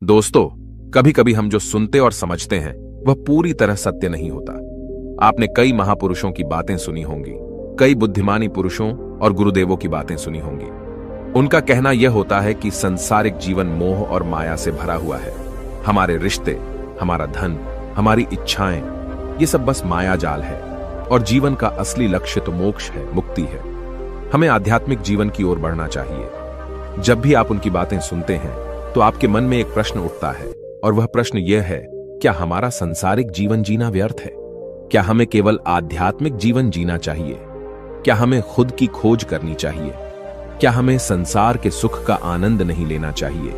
दोस्तों, कभी कभी हम जो सुनते और समझते हैं वह पूरी तरह सत्य नहीं होता। आपने कई महापुरुषों की बातें सुनी होंगी, कई बुद्धिमानी पुरुषों और गुरुदेवों की बातें सुनी होंगी। उनका कहना यह होता है कि संसारिक जीवन मोह और माया से भरा हुआ है। हमारे रिश्ते, हमारा धन, हमारी इच्छाएं, ये सब बस माया जाल है और जीवन का असली लक्ष्य तो मोक्ष है, मुक्ति है। हमें आध्यात्मिक जीवन की ओर बढ़ना चाहिए। जब भी आप उनकी बातें सुनते हैं तो आपके मन में एक प्रश्न उठता है और वह प्रश्न यह है, क्या हमारा संसारिक जीवन जीना व्यर्थ है? क्या हमें केवल आध्यात्मिक जीवन जीना चाहिए? क्या हमें खुद की खोज करनी चाहिए? क्या हमें संसार के सुख का आनंद नहीं लेना चाहिए?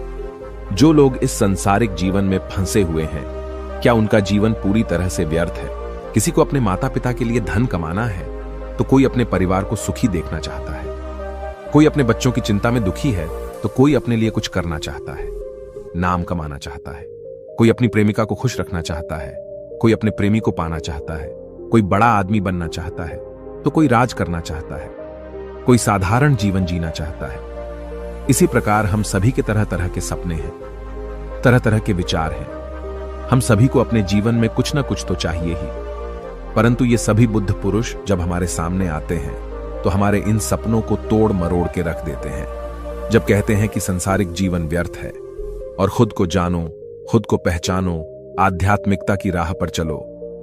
जो लोग इस संसारिक जीवन में फंसे हुए हैं, क्या उनका जीवन पूरी तरह से व्यर्थ है? किसी को अपने माता पिता के लिए धन कमाना है तो कोई अपने परिवार को सुखी देखना चाहता है। कोई अपने बच्चों की चिंता में दुखी है तो कोई अपने लिए कुछ करना चाहता है, नाम कमाना चाहता है। कोई अपनी प्रेमिका को खुश रखना चाहता है, कोई अपने प्रेमी को पाना चाहता है। कोई बड़ा आदमी बनना चाहता है तो कोई राज करना चाहता है, कोई साधारण जीवन जीना चाहता है। इसी प्रकार हम सभी के तरह तरह के सपने हैं, तरह तरह के विचार हैं। हम सभी को अपने जीवन में कुछ ना कुछ तो चाहिए ही, परंतु ये सभी बुद्ध पुरुष जब हमारे सामने आते हैं तो हमारे इन सपनों को तोड़ मरोड़ के रख देते हैं। जब कहते हैं कि संसारिक जीवन व्यर्थ है और खुद को जानो, खुद को पहचानो, आध्यात्मिकता की राह पर चलो,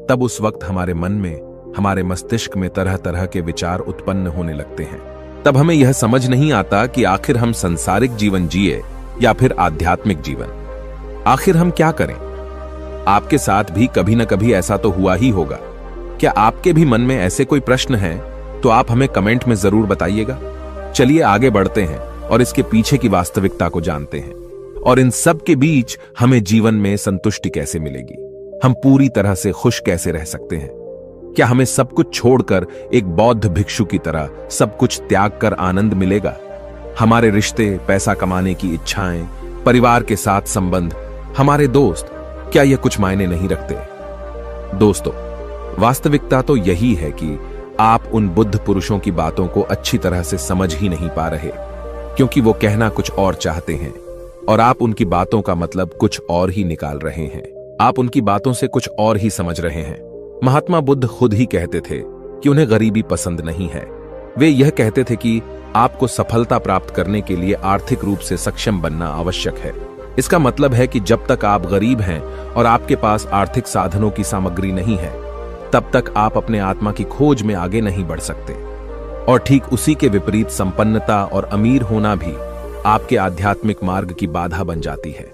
तब उस वक्त हमारे मन में, हमारे मस्तिष्क में तरह तरह के विचार उत्पन्न होने लगते हैं। तब हमें यह समझ नहीं आता कि आखिर हम संसारिक जीवन जिए या फिर आध्यात्मिक जीवन। आखिर हम क्या करें? आपके साथ भी कभी न कभी ऐसा तो हुआ ही होगा। क्या आपके भी मन में ऐसे कोई प्रश्न हैं तो आप हमें कमेंट में जरूर बताइएगा। चलिए आगे बढ़ते हैं और इसके पीछे की वास्तविकता को जानते हैं, और इन सब के बीच हमें जीवन में संतुष्टि कैसे मिलेगी, हम पूरी तरह से खुश कैसे रह सकते हैं। क्या हमें सब कुछ छोड़कर एक बौद्ध भिक्षु की तरह सब कुछ त्याग कर आनंद मिलेगा? हमारे रिश्ते, पैसा कमाने की इच्छाएं, परिवार के साथ संबंध, हमारे दोस्त, क्या यह कुछ मायने नहीं रखते? दोस्तों, वास्तविकता तो यही है कि आप उन बुद्ध पुरुषों की बातों को अच्छी तरह से समझ ही नहीं पा रहे, क्योंकि वो कहना कुछ और चाहते हैं और आप उनकी बातों का मतलब कुछ और ही निकाल रहे हैं। आप उनकी बातों से कुछ और ही समझ रहे हैं। महात्मा बुद्ध खुद ही कहते थे कि उन्हें गरीबी पसंद नहीं है। वे यह कहते थे कि आपको सफलता प्राप्त करने के लिए आर्थिक रूप से सक्षम बनना आवश्यक है। इसका मतलब है कि जब तक आप गरीब हैं और आपके पास आर्थिक साधनों की सामग्री नहीं है, तब तक आप अपने आत्मा की खोज में आगे नहीं बढ़ सकते। और ठीक उसी के विपरीत संपन्नता और अमीर होना भी आपके आध्यात्मिक मार्ग की बाधा बन जाती है।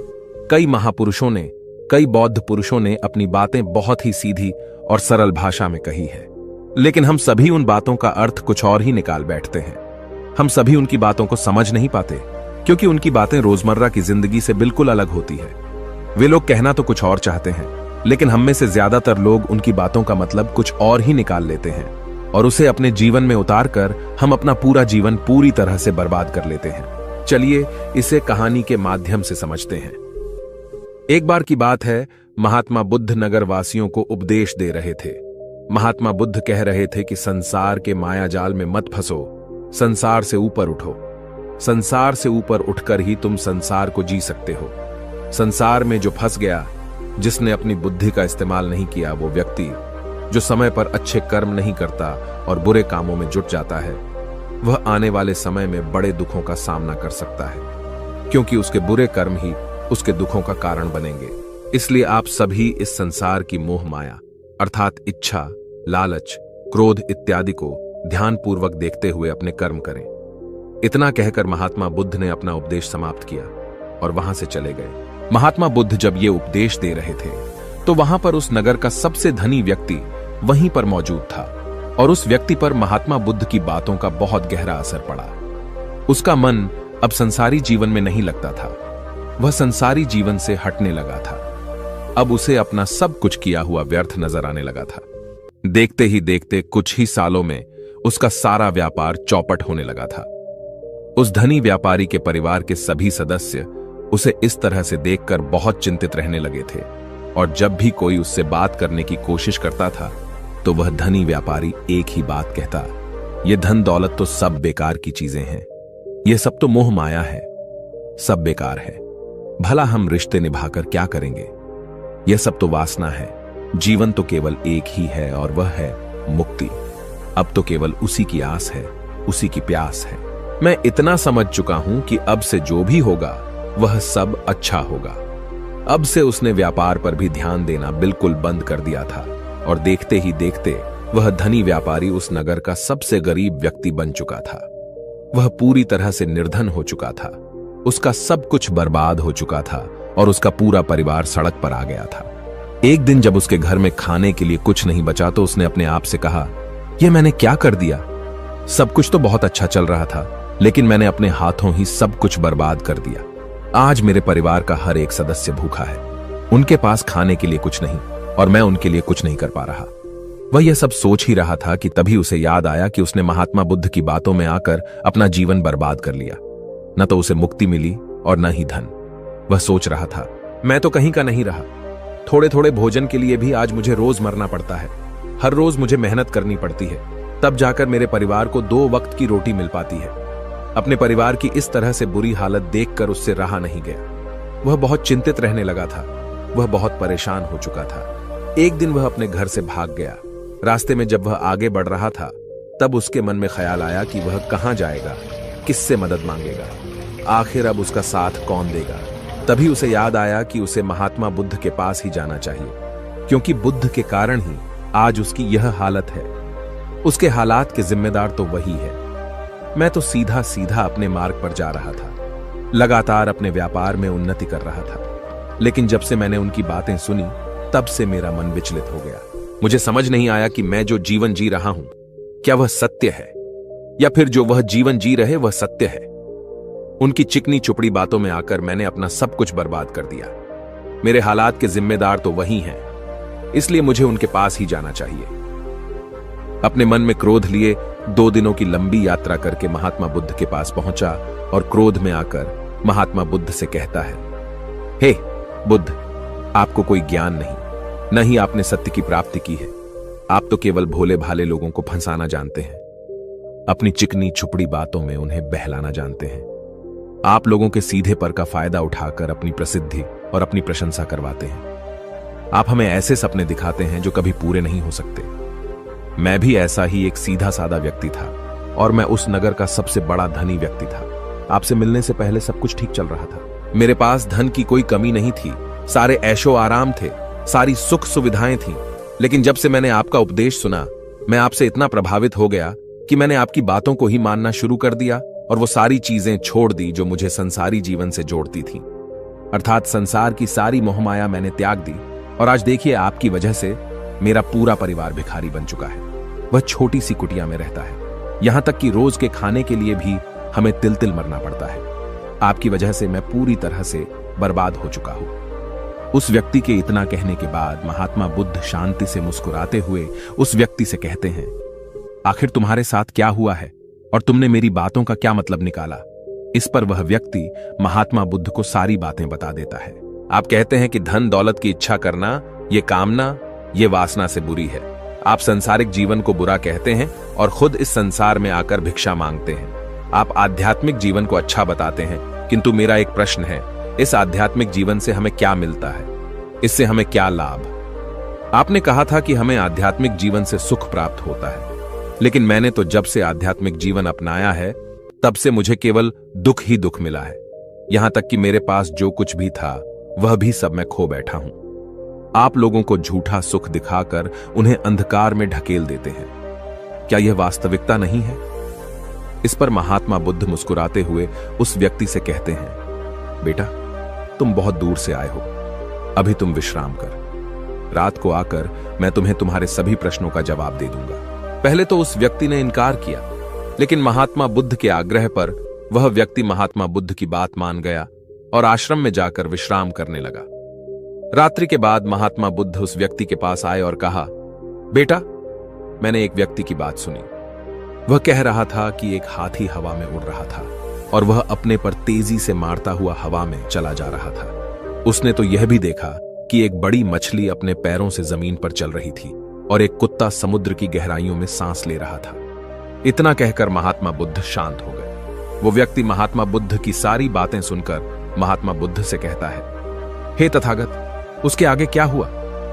कई महापुरुषों ने, कई बौद्ध पुरुषों ने अपनी बातें बहुत ही सीधी और सरल भाषा में कही है, लेकिन हम सभी उन बातों का अर्थ कुछ और ही निकाल बैठते हैं। हम सभी उनकी बातों को समझ नहीं पाते, क्योंकि उनकी बातें रोजमर्रा की जिंदगी से बिल्कुल अलग होती है। वे लोग कहना तो कुछ और चाहते हैं, लेकिन हम में से ज्यादातर लोग उनकी बातों का मतलब कुछ और ही निकाल लेते हैं और उसे अपने जीवन में उतारकर हम अपना पूरा जीवन पूरी तरह से बर्बाद कर लेते हैं। चलिए इसे कहानी के माध्यम से समझते हैं। एक बार की बात है, महात्मा बुद्ध नगर वासियों को उपदेश दे रहे थे। महात्मा बुद्ध कह रहे थे कि संसार के माया जाल में मत फंसो, संसार से ऊपर उठो। संसार से ऊपर उठकर ही तुम संसार को जी सकते हो। संसार में जो फंस गया, जिसने अपनी बुद्धि का इस्तेमाल नहीं किया, वो व्यक्ति जो समय पर अच्छे कर्म नहीं करता और बुरे कामों में जुट जाता है, वह आने वाले समय में बड़े दुखों का सामना कर सकता है, क्योंकि उसके बुरे कर्म ही उसके दुखों का कारण बनेंगे। इसलिए आप सभी इस संसार की मोह माया अर्थात इच्छा, लालच, क्रोध इत्यादि को ध्यानपूर्वक देखते हुए अपने कर्म करें। इतना कहकर महात्मा बुद्ध ने अपना उपदेश समाप्त किया और वहां से चले गए। महात्मा बुद्ध जब ये उपदेश दे रहे थे तो वहां पर उस नगर का सबसे धनी व्यक्ति वहीं पर मौजूद था, और उस व्यक्ति पर महात्मा बुद्ध की बातों का बहुत गहरा असर पड़ा। उसका मन अब संसारी जीवन में नहीं लगता था, वह संसारी जीवन से हटने लगा था। अब उसे अपना सब कुछ किया हुआ व्यर्थ नजर आने लगा था। देखते ही देखते कुछ ही सालों में उसका सारा व्यापार चौपट होने लगा था। उस धनी व्यापारी के परिवार के सभी सदस्य उसे इस तरह से देखकर बहुत चिंतित रहने लगे थे, और जब भी कोई उससे बात करने की कोशिश करता था तो वह धनी व्यापारी एक ही बात कहता, यह धन दौलत तो सब बेकार की चीजें हैं, यह सब तो मोह माया है, सब बेकार है। भला हम रिश्ते निभाकर क्या करेंगे? यह सब तो वासना है। जीवन तो केवल एक ही है और वह है मुक्ति। अब तो केवल उसी की आस है, उसी की प्यास है। मैं इतना समझ चुका हूं कि अब से जो भी होगा वह सब अच्छा होगा। अब से उसने व्यापार पर भी ध्यान देना बिल्कुल बंद कर दिया था और देखते ही देखते वह धनी व्यापारी उस नगर का सबसे गरीब व्यक्ति बन चुका था। वह पूरी तरह से निर्धन हो चुका था। उसका सब कुछ बर्बाद हो चुका था और उसका पूरा परिवार सड़क पर आ गया था। एक दिन जब उसके घर में खाने के लिए कुछ नहीं बचा तो उसने अपने आप से कहा, यह मैंने क्या कर दिया? सब कुछ तो बहुत अच्छा चल रहा था, लेकिन मैंने अपने हाथों ही सब कुछ बर्बाद कर दिया। आज मेरे परिवार का हर एक सदस्य भूखा है। उनके पास खाने के लिए कुछ नहीं और मैं उनके लिए कुछ नहीं कर पा रहा। वह यह सब सोच ही रहा था कि तभी उसे याद आया कि उसने महात्मा बुद्ध की बातों में आकर अपना जीवन बर्बाद कर लिया। न तो उसे मुक्ति मिली और न ही धन। वह सोच रहा था, मैं तो कहीं का नहीं रहा। थोड़े थोड़े भोजन के लिए भी आज मुझे रोज मरना पड़ता है। हर रोज मुझे मेहनत करनी पड़ती है, तब जाकर मेरे परिवार को 2 वक्त की रोटी मिल पाती है। अपने परिवार की इस तरह से बुरी हालत देखकर उससे रहा नहीं गया। वह बहुत चिंतित रहने लगा था। वह बहुत परेशान हो चुका था। एक दिन वह अपने घर से भाग गया। रास्ते में जब वह आगे बढ़ रहा था तब उसके मन में ख्याल आया कि वह कहां जाएगा, किससे मदद मांगेगा, आखिर अब उसका साथ कौन देगा। तभी उसे याद आया कि उसे महात्मा बुद्ध के पास ही जाना चाहिए, क्योंकि बुद्ध के कारण ही आज उसकी यह हालत है। उसके हालात के जिम्मेदार तो वही है। मैं तो सीधा सीधा अपने मार्ग पर जा रहा था, लगातार अपने व्यापार में उन्नति कर रहा था। लेकिन जब से मैंने उनकी बातें सुनी तब से मेरा मन विचलित हो गया। मुझे समझ नहीं आया कि मैं जो जीवन जी रहा हूं क्या वह सत्य है, या फिर जो वह जीवन जी रहे वह सत्य है। उनकी चिकनी चुपड़ी बातों में आकर मैंने अपना सब कुछ बर्बाद कर दिया। मेरे हालात के जिम्मेदार तो वही हैं, इसलिए मुझे उनके पास ही जाना चाहिए। अपने मन में क्रोध लिए 2 दिनों की लंबी यात्रा करके महात्मा बुद्ध के पास पहुंचा और क्रोध में आकर महात्मा बुद्ध से कहता है, हे बुद्ध, आपको कोई ज्ञान नहीं, न ही आपने सत्य की प्राप्ति की है। आप तो केवल भोले भाले लोगों को फंसाना जानते हैं। अपनी चिकनी छुपड़ी बातों में उन्हें बहलाना जानते हैं। आप लोगों के सीधे पर का फायदा उठाकर अपनी प्रसिद्धि और अपनी प्रशंसा करवाते हैं। आप हमें ऐसे सपने दिखाते हैं जो कभी पूरे नहीं हो सकते। मैं भी ऐसा ही एक सीधा साधा व्यक्ति था और मैं उस नगर का सबसे बड़ा धनी व्यक्ति था। आपसे मिलने से पहले सब कुछ ठीक चल रहा था। मेरे पास धन की कोई कमी नहीं थी, सारे ऐशो आराम थे, सारी सुख सुविधाएं थीं। लेकिन जब से मैंने आपका उपदेश सुना, मैं आपसे इतना प्रभावित हो गया कि मैंने आपकी बातों को ही मानना शुरू कर दिया और वो सारी चीजें छोड़ दी जो मुझे संसारी जीवन से जोड़ती थीं। अर्थात संसार की सारी मोहमाया मैंने त्याग दी और आज देखिए आपकी वजह से मेरा पूरा परिवार भिखारी बन चुका है। वह छोटी सी कुटिया में रहता है, यहां तक कि रोज के खाने के लिए भी हमें तिल तिल मरना पड़ता है। आपकी वजह से मैं पूरी तरह से बर्बाद हो चुका हूं। उस व्यक्ति के इतना कहने के बाद महात्मा बुद्ध शांति से मुस्कुराते हुए उस व्यक्ति से कहते हैं, आखिर तुम्हारे साथ क्या हुआ है और तुमने मेरी बातों का क्या मतलब निकाला? इस पर वह व्यक्ति महात्मा बुद्ध को सारी बातें बता देता है। आप कहते हैं कि धन दौलत की इच्छा करना, ये कामना, ये वासना से बुरी है। आप सांसारिक जीवन को बुरा कहते हैं और खुद इस संसार में आकर भिक्षा मांगते हैं। आप आध्यात्मिक जीवन को अच्छा बताते हैं, किंतु मेरा एक प्रश्न है, इस आध्यात्मिक जीवन से हमें क्या मिलता है? इससे हमें क्या लाभ? आपने कहा था कि हमें आध्यात्मिक जीवन से सुख प्राप्त होता है, लेकिन मैंने तो जब से आध्यात्मिक जीवन अपनाया है तब से मुझे केवल दुख ही दुख मिला है। यहां तक कि मेरे पास जो कुछ भी था वह भी सब मैं खो बैठा हूं। आप लोगों को झूठा सुख दिखाकर उन्हें अंधकार में ढकेल देते हैं। क्या यह वास्तविकता नहीं है? इस पर महात्मा बुद्ध मुस्कुराते हुए उस व्यक्ति से कहते हैं, बेटा, तुम बहुत दूर से आए हो, अभी तुम विश्राम कर। रात को आकर मैं तुम्हें तुम्हारे सभी प्रश्नों का जवाब दे दूंगा। पहले तो उस व्यक्ति ने इनकार किया, लेकिन महात्मा बुद्ध के आग्रह पर वह व्यक्ति महात्मा बुद्ध की बात मान गया और आश्रम में जाकर विश्राम करने लगा। रात्रि के बाद महात्मा बुद्ध उस व्यक्ति के पास आए और कहा, बेटा, मैंने एक व्यक्ति की बात सुनी। वह कह रहा था कि एक हाथी हवा में उड़ रहा था और वह अपने पर तेजी से मारता हुआ हवा में चला जा रहा था। उसने तो यह भी देखा कि एक बड़ी मछली अपने पैरों से जमीन पर चल रही थी और एक कुत्ता समुद्र की गहराइयों में सांस ले रहा था। इतना कहकर महात्मा बुद्ध शांत हो गए। वो व्यक्ति महात्मा बुद्ध की सारी बातें सुनकर महात्मा बुद्ध से कहता है, हे तथागत, उसके आगे क्या हुआ?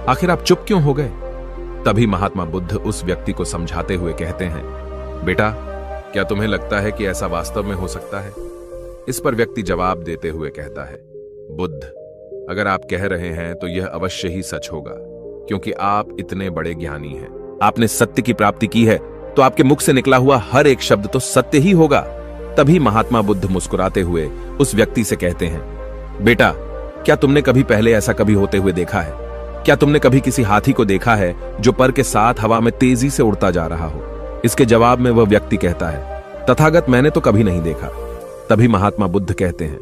आखिर आप चुप क्यों हो गए? तभी महात्मा बुद्ध उस व्यक्ति को समझाते हुए कहते हैं, बेटा, क्या तुम्हें लगता है कि ऐसा वास्तव में हो सकता है? इस पर व्यक्ति जवाब देते हुए कहता है, बुद्ध, अगर आप कह रहे हैं तो यह अवश्य ही सच होगा, क्योंकि आप इतने बड़े ज्ञानी हैं। आपने सत्य की प्राप्ति की है, तो आपके मुख से निकला हुआ हर एक शब्द तो सत्य ही होगा। तभी महात्मा बुद्ध मुस्कुराते हुए उस व्यक्ति से कहते हैं, बेटा, क्या तुमने कभी पहले ऐसा कभी होते हुए देखा है? क्या तुमने कभी किसी हाथी को देखा है जो पर के साथ हवा में तेजी से उड़ता जा रहा हो? इसके जवाब में वह व्यक्ति कहता है, तथागत, मैंने तो कभी नहीं देखा। तभी महात्मा बुद्ध कहते हैं,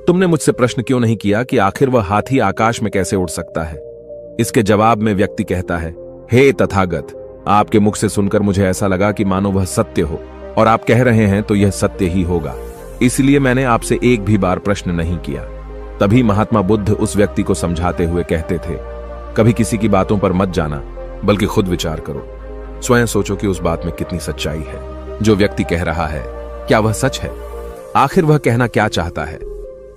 तुमने मुझसे प्रश्न क्यों नहीं किया कि आखिर वह हाथी आकाश में कैसे उड़ सकता है? इसके जवाब में व्यक्ति कहता है, हे तथागत, आपके मुख से सुनकर मुझे ऐसा लगा कि मानो वह सत्य हो, और आप कह रहे हैं तो यह सत्य ही होगा, इसलिए मैंने आपसे एक भी बार प्रश्न नहीं किया। तभी महात्मा बुद्ध उस व्यक्ति को समझाते हुए कहते थे, कभी किसी की बातों पर मत जाना, बल्कि खुद विचार करो। स्वयं सोचो कि उस बात में कितनी सच्चाई है। जो व्यक्ति कह रहा है, क्या वह सच है? आखिर वह कहना क्या चाहता है?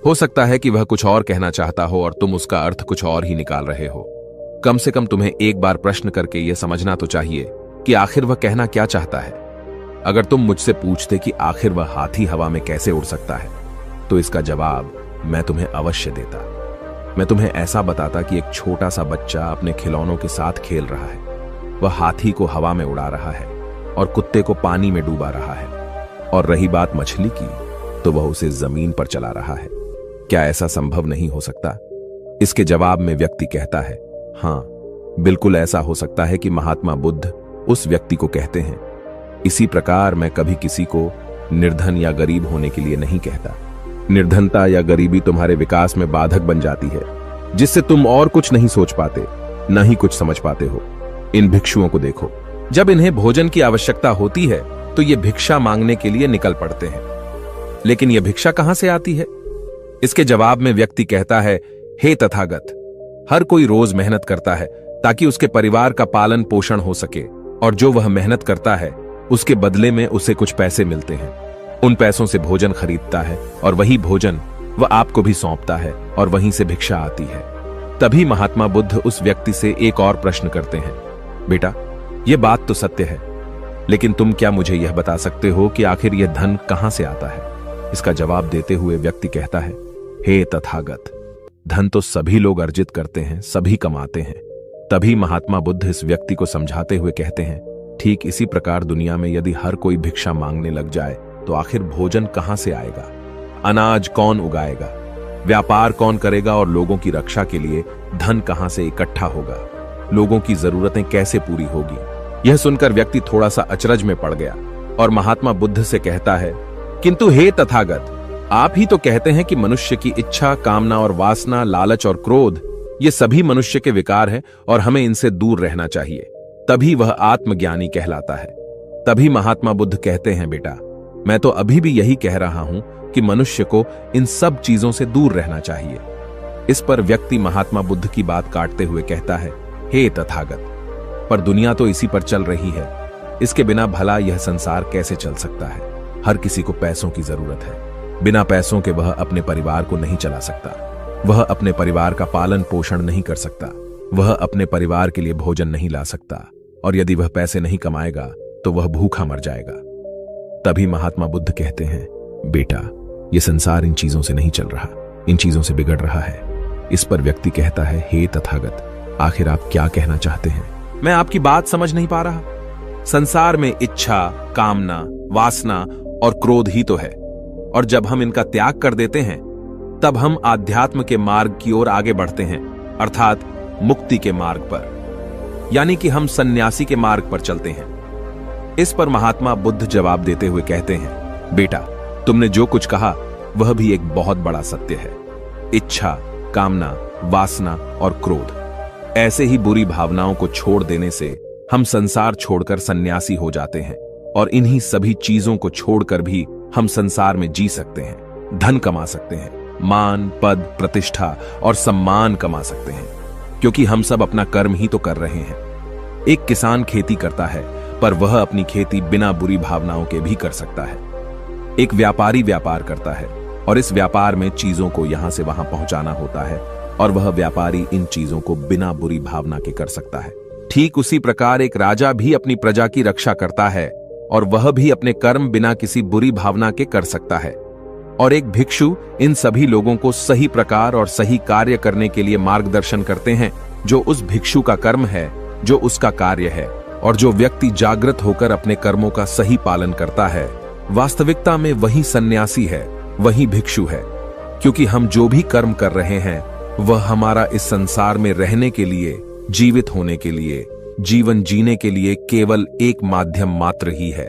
हो सकता है कि वह कुछ और कहना चाहता हो और तुम उसका अर्थ कुछ और ही निकाल रहे हो। कम से कम तुम्हें एक बार प्रश्न करके यह समझना तो चाहिए कि आखिर वह कहना क्या चाहता है। अगर तुम मुझसे पूछते कि आखिर वह हाथी हवा में कैसे उड़ सकता है, तो इसका जवाब मैं तुम्हें अवश्य देता। मैं तुम्हें ऐसा बताता कि एक छोटा सा बच्चा अपने खिलौनों के साथ खेल रहा है। वह हाथी को हवा में उड़ा रहा है और कुत्ते को पानी में डूबा रहा है, और रही बात मछली की, तो वह उसे जमीन पर चला रहा है। क्या ऐसा संभव नहीं हो सकता? इसके जवाब में व्यक्ति कहता है, हाँ, बिल्कुल ऐसा हो सकता है कि महात्मा बुद्ध उस व्यक्ति को कहते हैं, इसी प्रकार मैं कभी किसी को निर्धन या गरीब होने के लिए नहीं कहता। निर्धनता या गरीबी तुम्हारे विकास में बाधक बन जाती है, जिससे तुम और कुछ नहीं सोच पाते, न ही कुछ समझ पाते हो। इन भिक्षुओं को देखो, जब इन्हें भोजन की आवश्यकता होती है तो ये भिक्षा मांगने के लिए निकल पड़ते हैं, लेकिन यह भिक्षा कहां से आती है? इसके जवाब में व्यक्ति कहता है, हे तथागत, हर कोई रोज मेहनत करता है ताकि उसके परिवार का पालन पोषण हो सके, और जो वह मेहनत करता है उसके बदले में उसे कुछ पैसे मिलते हैं। उन पैसों से भोजन खरीदता है, और वही भोजन वह आपको भी सौंपता है, और वहीं से भिक्षा आती है। तभी महात्मा बुद्ध उस व्यक्ति से एक और प्रश्न करते हैं, बेटा, यह बात तो सत्य है, लेकिन तुम क्या मुझे यह बता सकते हो कि आखिर यह धन कहां से आता है? इसका जवाब देते हुए व्यक्ति कहता है, हे तथागत, धन तो सभी लोग अर्जित करते हैं, सभी कमाते हैं। तभी महात्मा बुद्ध इस व्यक्ति को समझाते हुए कहते हैं, ठीक इसी प्रकार दुनिया में यदि हर कोई भिक्षा मांगने लग जाए तो आखिर भोजन कहां से आएगा? अनाज कौन उगाएगा? व्यापार कौन करेगा? और लोगों की रक्षा के लिए धन कहां से इकट्ठा होगा? लोगों की जरूरतें कैसे पूरी होगी? यह सुनकर व्यक्ति थोड़ा सा अचरज में पड़ गया और महात्मा बुद्ध से कहता है, किंतु हे तथागत, आप ही तो कहते हैं कि मनुष्य की इच्छा, कामना और वासना, लालच और क्रोध, ये सभी मनुष्य के विकार हैं और हमें इनसे दूर रहना चाहिए, तभी वह आत्मज्ञानी कहलाता है। तभी महात्मा बुद्ध कहते हैं, बेटा, मैं तो अभी भी यही कह रहा हूं कि मनुष्य को इन सब चीजों से दूर रहना चाहिए। इस पर व्यक्ति महात्मा बुद्ध की बात काटते हुए कहता है, हे तथागत, पर दुनिया तो इसी पर चल रही है, इसके बिना भला यह संसार कैसे चल सकता है? हर किसी को पैसों की जरूरत है, बिना पैसों के वह अपने परिवार को नहीं चला सकता, वह अपने परिवार का पालन पोषण नहीं कर सकता, वह अपने परिवार के लिए भोजन नहीं ला सकता, और यदि वह पैसे नहीं कमाएगा तो वह भूखा मर जाएगा। तभी महात्मा बुद्ध कहते हैं, बेटा, यह संसार इन चीजों से नहीं चल रहा, इन चीजों से बिगड़ रहा है। इस पर व्यक्ति कहता है, हे तथागत, आखिर आप क्या कहना चाहते हैं? मैं आपकी बात समझ नहीं पा रहा। संसार में इच्छा, कामना, वासना और क्रोध ही तो है, और जब हम इनका त्याग कर देते हैं तब हम आध्यात्म के मार्ग की ओर आगे बढ़ते हैं, अर्थात मुक्ति के मार्ग पर, यानी कि हम सन्यासी के मार्ग पर चलते हैं। इस पर महात्मा बुद्ध जवाब देते हुए कहते हैं, बेटा, तुमने जो कुछ कहा वह भी एक बहुत बड़ा सत्य है। इच्छा, कामना, वासना और क्रोध, ऐसे ही बुरी भावनाओं को छोड़ देने से हम संसार छोड़कर सन्यासी हो जाते हैं, और इन्हीं सभी चीजों को छोड़कर भी हम संसार में जी सकते हैं, धन कमा सकते हैं, मान, पद, प्रतिष्ठा और सम्मान कमा सकते हैं, क्योंकि हम सब अपना कर्म ही तो कर रहे हैं। एक किसान खेती करता है, पर वह अपनी खेती बिना बुरी भावनाओं के भी कर सकता है। एक व्यापारी व्यापार करता है, और इस व्यापार में चीजों को यहां से वहां पहुंचाना होता है और वह व्यापारी इन चीजों को बिना बुरी भावना के कर सकता है। ठीक उसी प्रकार एक राजा भी अपनी प्रजा की रक्षा करता है और वह भी अपने कर्म बिना किसी बुरी भावना के कर सकता है। और एक भिक्षु इन सभी लोगों को सही प्रकार और सही कार्य करने के लिए मार्गदर्शन करते हैं, जो उस भिक्षु का कर्म है, जो उसका कार्य है। और जो व्यक्ति जागृत होकर अपने कर्मों का सही पालन करता है, वास्तविकता में वही सन्यासी है, वही भिक्षु है। क्योंकि हम जो भी कर्म कर रहे हैं वह हमारा इस संसार में रहने के लिए, जीवित होने के लिए, जीवन जीने के लिए केवल एक माध्यम मात्र ही है।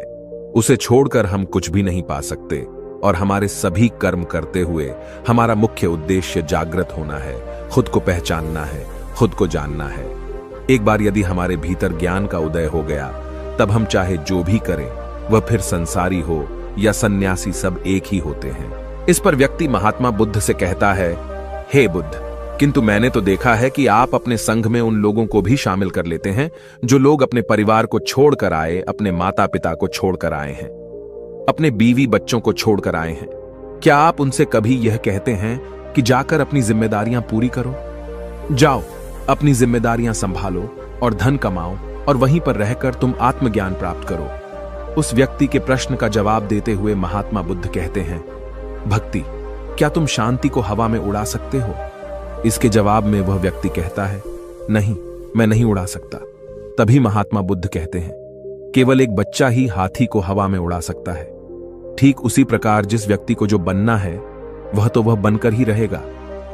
उसे छोड़कर हम कुछ भी नहीं पा सकते। और हमारे सभी कर्म करते हुए हमारा मुख्य उद्देश्य जागृत होना है, खुद को पहचानना है, खुद को जानना है। एक बार यदि हमारे भीतर ज्ञान का उदय हो गया, तब हम चाहे जो भी करें, वह फिर संसारी हो या सन्यासी, सब एक ही होते हैं। इस पर व्यक्ति महात्मा बुद्ध से कहता है, हे बुद्ध, किंतु मैंने तो देखा है कि आप अपने संघ में उन लोगों को भी शामिल कर लेते हैं जो लोग अपने परिवार को छोड़कर आए, अपने माता पिता को छोड़कर आए हैं, अपने बीवी बच्चों को छोड़कर आए हैं। क्या आप उनसे कभी यह कहते हैं कि जाकर अपनी जिम्मेदारियां पूरी करो? जाओ, अपनी जिम्मेदारियां संभालो और धन कमाओ और वहीं पर रहकर तुम आत्मज्ञान प्राप्त करो। उस व्यक्ति के प्रश्न का जवाब देते हुए महात्मा बुद्ध कहते हैं, भक्ति, क्या तुम शांति को हवा में उड़ा सकते हो? इसके जवाब में वह व्यक्ति कहता है, नहीं, मैं नहीं उड़ा सकता। तभी महात्मा बुद्ध कहते हैं, केवल एक बच्चा ही हाथी को हवा में उड़ा सकता है। ठीक उसी प्रकार जिस व्यक्ति को जो बनना है वह तो वह बनकर ही रहेगा।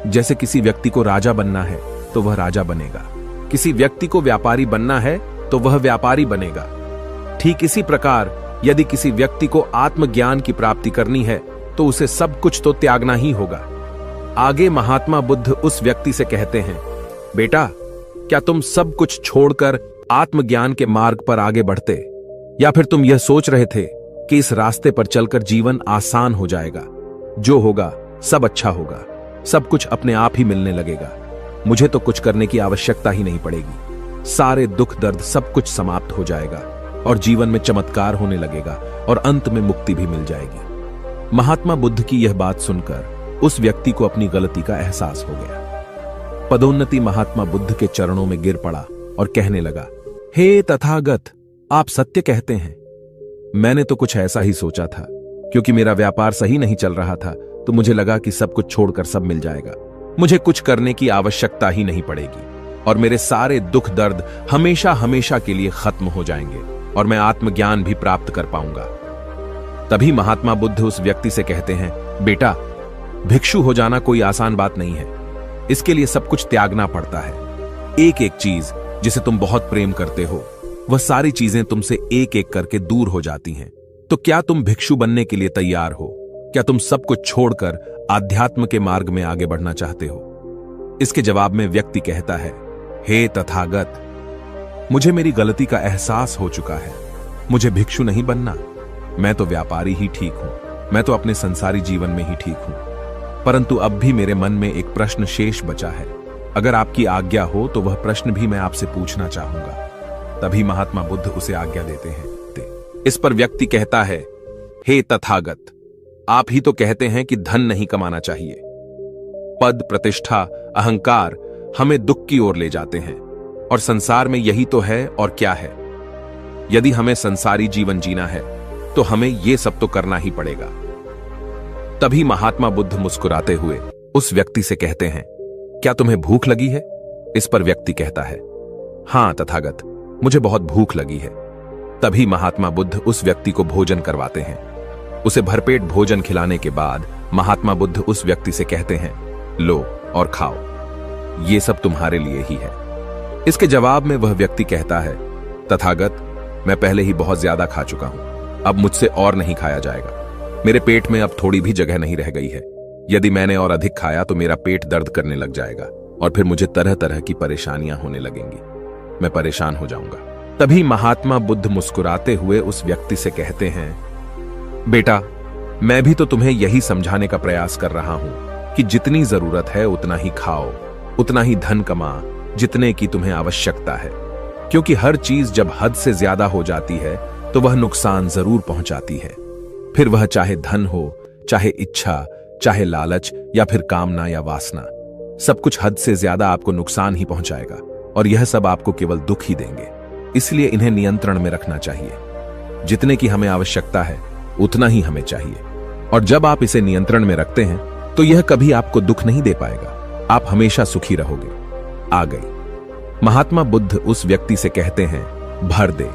जैसे किसी व्यक्ति को राजा बनना है तो वह राजा बनेगा, किसी व्यक्ति को व्यापारी बनना है तो वह व्यापारी बनेगा। ठीक इसी प्रकार यदि किसी व्यक्ति को आत्मज्ञान की प्राप्ति करनी है तो उसे सब कुछ तो त्यागना ही होगा। आगे महात्मा बुद्ध उस व्यक्ति से कहते हैं, बेटा, क्या तुम सब कुछ छोड़कर आत्मज्ञान के मार्ग पर आगे बढ़ते, या फिर तुम यह सोच रहे थे कि इस रास्ते पर चलकर जीवन आसान हो जाएगा, जो होगा सब अच्छा होगा, सब कुछ अपने आप ही मिलने लगेगा, मुझे तो कुछ करने की आवश्यकता ही नहीं पड़ेगी, सारे दुख दर्द सब कुछ समाप्त हो जाएगा और जीवन में चमत्कार होने लगेगा और अंत में मुक्ति भी मिल जाएगी। महात्मा बुद्ध की यह बात सुनकर उस व्यक्ति को अपनी गलती का एहसास हो गया। पदोन्नति महात्मा बुद्ध के चरणों में गिर पड़ा और कहने लगा, हे तथागत, आप सत्य कहते हैं। मैंने तो कुछ ऐसा ही सोचा था, क्योंकि मेरा व्यापार सही नहीं चल रहा था तो मुझे लगा कि सब कुछ छोड़कर सब मिल जाएगा, मुझे कुछ करने की आवश्यकता ही नहीं पड़ेगी और मेरे सारे दुख दर्द हमेशा हमेशा के लिए खत्म हो जाएंगे और मैं आत्मज्ञान भी प्राप्त कर पाऊंगा। तभी महात्मा बुद्ध उस व्यक्ति से कहते हैं, बेटा, भिक्षु हो जाना कोई आसान बात नहीं है, इसके लिए सब कुछ त्यागना पड़ता है। एक एक चीज जिसे तुम बहुत प्रेम करते हो, वह सारी चीजें तुमसे एक एक करके दूर हो जाती हैं। तो क्या तुम भिक्षु बनने के लिए तैयार हो? क्या तुम सब कुछ छोड़कर आध्यात्म के मार्ग में आगे बढ़ना चाहते हो? इसके जवाब में व्यक्ति कहता है, हे तथागत, मुझे मेरी गलती का एहसास हो चुका है, मुझे भिक्षु नहीं बनना, मैं तो व्यापारी ही ठीक हूं, मैं तो अपने संसारी जीवन में ही ठीक हूं। परंतु अब भी मेरे मन में एक प्रश्न शेष बचा है, अगर आपकी आज्ञा हो तो वह प्रश्न भी मैं आपसे पूछना चाहूंगा। तभी महात्मा बुद्ध उसे आज्ञा देते हैं। इस पर व्यक्ति कहता है, हे तथागत, आप ही तो कहते हैं कि धन नहीं कमाना चाहिए। पद, प्रतिष्ठा, अहंकार हमें दुख की ओर ले जाते हैं और संसार में यही तो है और क्या है। यदि हमें संसारी जीवन जीना है तो हमें यह सब तो करना ही पड़ेगा। तभी महात्मा बुद्ध मुस्कुराते हुए उस व्यक्ति से कहते हैं, क्या तुम्हें भूख लगी है? इस पर व्यक्ति कहता है, हां तथागत, मुझे बहुत भूख लगी है। तभी महात्मा बुद्ध उस व्यक्ति को भोजन करवाते हैं। उसे भरपेट भोजन खिलाने के बाद महात्मा बुद्ध उस व्यक्ति से कहते हैं, लो और खाओ, ये सब तुम्हारे लिए ही है। इसके जवाब में वह व्यक्ति कहता है, तथागत, मैं पहले ही बहुत ज्यादा खा चुका हूं, अब मुझसे और नहीं खाया जाएगा। मेरे पेट में अब थोड़ी भी जगह नहीं रह गई है। यदि मैंने और अधिक खाया तो मेरा पेट दर्द करने लग जाएगा और फिर मुझे तरह तरह की परेशानियां होने लगेंगी, मैं परेशान हो जाऊंगा। तभी महात्मा बुद्ध मुस्कुराते हुए उस व्यक्ति से कहते हैं, बेटा, मैं भी तो तुम्हें यही समझाने का प्रयास कर रहा हूं कि जितनी जरूरत है उतना ही खाओ, उतना ही धन कमा जितने की तुम्हें आवश्यकता है, क्योंकि हर चीज जब हद से ज्यादा हो जाती है तो वह नुकसान जरूर पहुंचाती है। फिर वह चाहे धन हो, चाहे इच्छा, चाहे लालच या फिर कामना या वासना। सब कुछ हद से ज्यादा आपको नुकसान ही पहुंचाएगा और यह सब आपको केवल दुख ही देंगे। इसलिए इन्हें नियंत्रण में रखना चाहिए। जितने की हमें आवश्यकता है उतना ही हमें चाहिए, और जब आप इसे नियंत्रण में रखते हैं तो यह कभी आपको दुख नहीं दे पाएगा। आप हमेशा सुखी रहोगे। आ गई। महात्मा बुद्ध उस व्यक्ति से कहते हैं, भर दे।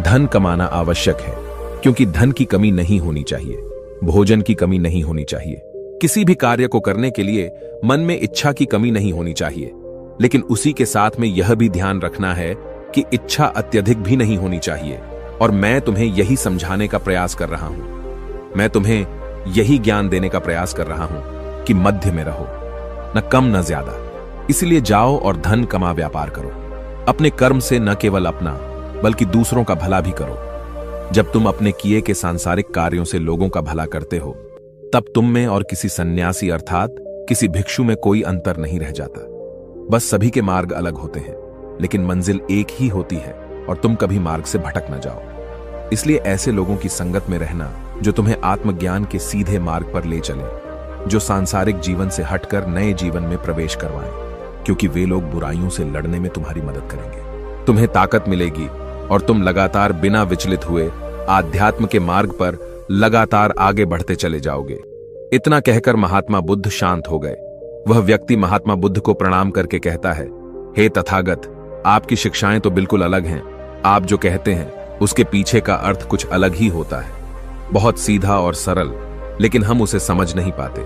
धन कमाना आवश्यक है, क्योंकि धन की कमी नहीं होनी चाहिए, भोजन की कमी नहीं होनी चाहिए, किसी भी कार्य को करने के लिए मन में इच्छा की कमी नहीं होनी चाहिए। लेकिन उसी के साथ में यह भी ध्यान रखना है कि इच्छा अत्यधिक भी नहीं होनी चाहिए। और मैं तुम्हें यही समझाने का प्रयास कर रहा हूं, मैं तुम्हें यही ज्ञान देने का प्रयास कर रहा हूं कि मध्य में रहो, न कम न ज्यादा। इसलिए जाओ और धन कमा व्यापार करो। अपने कर्म से न केवल अपना बल्कि दूसरों का भला भी करो। जब तुम अपने किए के सांसारिक कार्यों से लोगों का भला करते हो, तब तुम में और किसी सन्यासी अर्थात किसी भिक्षु में कोई अंतर नहीं रह जाता। बस सभी के मार्ग अलग होते हैं, लेकिन मंजिल एक ही होती है और तुम कभी मार्ग से भटक न जाओ। इसलिए ऐसे लोगों की संगत में रहना जो तुम्हें आत्मज्ञान के सीधे मार्ग पर ले चले, जो सांसारिक जीवन से हटकर नए जीवन में प्रवेश करवाएं, क्योंकि वे लोग बुराइयों से लड़ने में तुम्हारी मदद करेंगे। तुम्हें ताकत मिलेगी और तुम लगातार बिना विचलित हुए आध्यात्म के मार्ग पर लगातार आगे बढ़ते चले जाओगे। इतना कहकर महात्मा बुद्ध शांत हो गए। वह व्यक्ति महात्मा बुद्ध को प्रणाम करके कहता है, हे तथागत, आपकी शिक्षाएं तो बिल्कुल अलग हैं। आप जो कहते हैं उसके पीछे का अर्थ कुछ अलग ही होता है, बहुत सीधा और सरल, लेकिन हम उसे समझ नहीं पाते।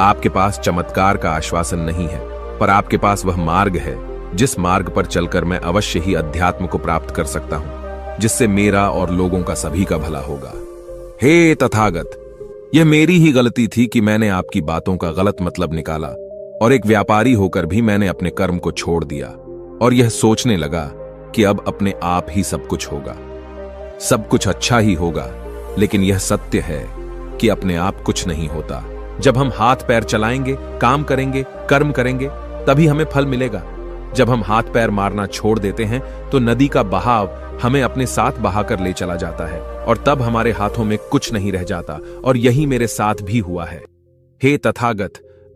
आपके पास चमत्कार का आश्वासन नहीं है, पर आपके पास वह मार्ग है जिस मार्ग पर चलकर मैं अवश्य ही अध्यात्म को प्राप्त कर सकता हूं, जिससे मेरा और लोगों का सभी का भला होगा। हे तथागत, यह मेरी ही गलती थी कि मैंने आपकी बातों का गलत मतलब निकाला और एक व्यापारी होकर भी मैंने अपने कर्म को छोड़ दिया और यह सोचने लगा कि अब अपने आप ही सब कुछ होगा, सब कुछ अच्छा ही होगा। लेकिन यह सत्य है कि अपने आप कुछ नहीं होता। जब हम हाथ पैर चलाएंगे, काम करेंगे, कर्म करेंगे, तभी हमें फल मिलेगा। जब हम हाथ पैर मारना छोड़ देते हैं तो नदी का बहाव हमें अपने साथ बहाकर ले चला जाता है और तब हमारे हाथों में कुछ नहीं रह जाता, और यही मेरे साथ भी हुआ है। हे तथागत,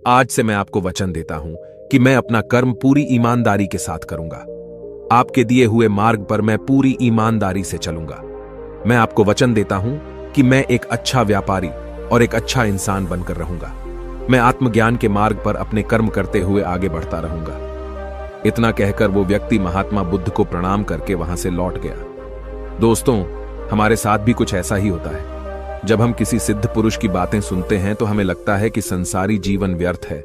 आज से मैं आपको वचन देता हूं कि मैं अपना कर्म पूरी ईमानदारी के साथ करूंगा। आपके दिए हुए मार्ग पर मैं पूरी ईमानदारी से चलूंगा। मैं आपको वचन देता हूं कि मैं एक अच्छा व्यापारी और एक अच्छा इंसान बनकर रहूंगा। मैं आत्मज्ञान के मार्ग पर अपने कर्म करते हुए आगे बढ़ता रहूंगा। इतना कहकर वो व्यक्ति महात्मा बुद्ध को प्रणाम करके वहां से लौट गया। दोस्तों, हमारे साथ भी कुछ ऐसा ही होता है। जब हम किसी सिद्ध पुरुष की बातें सुनते हैं तो हमें लगता है कि संसारी जीवन व्यर्थ है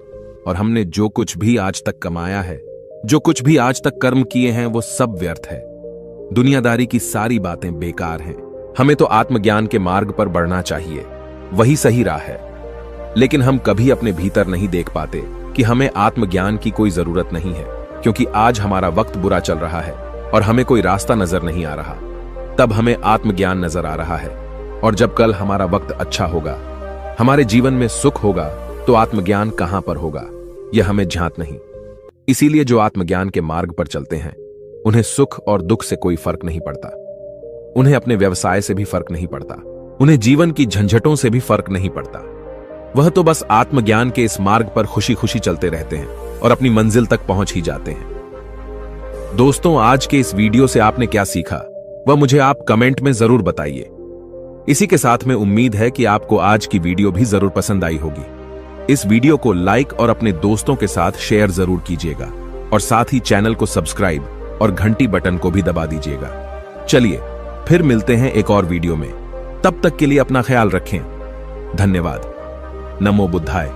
और हमने जो कुछ भी आज तक कमाया है, जो कुछ भी आज तक कर्म किए हैं, वो सब व्यर्थ है। दुनियादारी की सारी बातें बेकार हैं। हमें तो आत्मज्ञान के मार्ग पर बढ़ना चाहिए, वही सही राह है। लेकिन हम कभी अपने भीतर नहीं देख पाते कि हमें आत्मज्ञान की कोई जरूरत नहीं है, क्योंकि आज हमारा वक्त बुरा चल रहा है और हमें कोई रास्ता नजर नहीं आ रहा। तब हमें आत्मज्ञान नजर आ रहा है, और जब कल हमारा वक्त अच्छा होगा, हमारे जीवन में सुख होगा, तो आत्मज्ञान कहां पर होगा यह हमें झांत नहीं। इसीलिए जो आत्मज्ञान के मार्ग पर चलते हैं उन्हें सुख और दुख से कोई फर्क नहीं पड़ता, उन्हें अपने व्यवसाय से भी फर्क नहीं पड़ता, उन्हें जीवन की झंझटों से भी फर्क नहीं पड़ता। वह तो बस आत्मज्ञान के इस मार्ग पर खुशी खुशी चलते रहते हैं और अपनी मंजिल तक पहुंच ही जाते हैं। दोस्तों, आज के इस वीडियो से आपने क्या सीखा वह मुझे आप कमेंट में जरूर बताइए। इसी के साथ में उम्मीद है कि आपको आज की वीडियो भी जरूर पसंद आई होगी। इस वीडियो को लाइक और अपने दोस्तों के साथ शेयर जरूर कीजिएगा, और साथ ही चैनल को सब्सक्राइब और घंटी बटन को भी दबा दीजिएगा। चलिए फिर मिलते हैं एक और वीडियो में। तब तक के लिए अपना ख्याल रखें। धन्यवाद। नमो बुद्धाय।